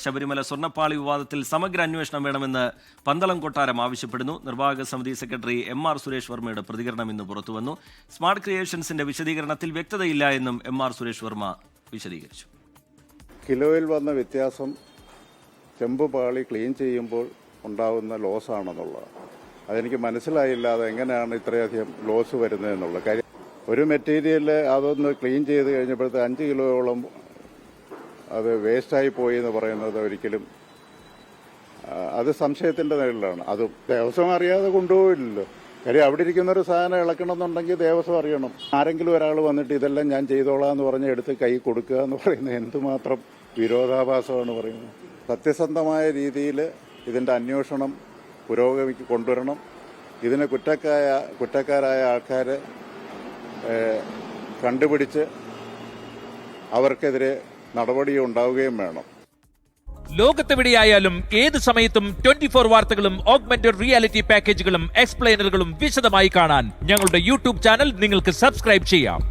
ശബരിമല സ്വർണ്ണപ്പാളി വിവാദത്തിൽ സമഗ്ര അന്വേഷണം വേണമെന്ന് പന്തളം കൊട്ടാരം ആവശ്യപ്പെടുന്നു. നിർവാഹക സമിതി സെക്രട്ടറി എം.ആർ. സുരേഷ് വർമ്മയുടെ പ്രതികരണം ഇന്ന് പുറത്തുവന്നു. സ്മാർട്ട് ക്രിയേഷൻസിന്റെ വിശദീകരണത്തിൽ വ്യക്തതയില്ല എന്നും എം.ആർ. സുരേഷ് വർമ്മ വിശദീകരിച്ചു. കിലോയിൽ വന്ന വ്യത്യാസം ചെമ്പ് പാളി ക്ലീൻ ചെയ്യുമ്പോൾ ഉണ്ടാകുന്ന ലോസ് ആണെന്നുള്ളത് അതെനിക്ക് മനസ്സിലായില്ല. അതെങ്ങനെയാണ് ഇത്രയധികം ലോസ് വരുന്നതെന്നുള്ള കാര്യം. ഒരു മെറ്റീരിയൽ അതൊന്ന് ക്ലീൻ ചെയ്ത് കഴിഞ്ഞപ്പോഴത്തെ 5 കിലോയോളം അത് വേസ്റ്റായി പോയി എന്ന് പറയുന്നത് ഒരിക്കലും അത് സംശയത്തിന്റെ നിഴലാണ്. അതും ദേവസ്വം അറിയാതെ കൊണ്ടുപോയില്ലല്ലോ. കാര്യം അവിടെ ഇരിക്കുന്ന ഒരു സാധനം ഇളക്കണമെന്നുണ്ടെങ്കിൽ ദേവസ്വം അറിയണം. ആരെങ്കിലും ഒരാൾ വന്നിട്ട് ഇതെല്ലാം ഞാൻ ചെയ്തോളാം എന്ന് പറഞ്ഞ് എടുത്ത് കൈ കൊടുക്കുക എന്ന് പറയുന്നത് എന്തുമാത്രം വിരോധാഭാസമാണ് പറയുന്നത്. സത്യസന്ധമായ രീതിയിൽ ഇതിന്റെ അന്വേഷണം കൊണ്ടുവരണം. ഇതിന് കുറ്റക്കാരായ ആൾക്കാരെ കണ്ടുപിടിച്ച് അവർക്കെതിരെ നടപടി ഉണ്ടാവുകയും വേണം. ലോകത്തെവിടെയായാലും ഏത് സമയത്തും 24 വാർത്തകളും ഓഗ്മെന്റഡ് റിയാലിറ്റി പാക്കേജുകളും എക്സ്പ്ലെയിനറുകളും വിശദമായി കാണാൻ ഞങ്ങളുടെ യൂട്യൂബ് ചാനൽ നിങ്ങൾക്ക് സബ്സ്ക്രൈബ് ചെയ്യാം.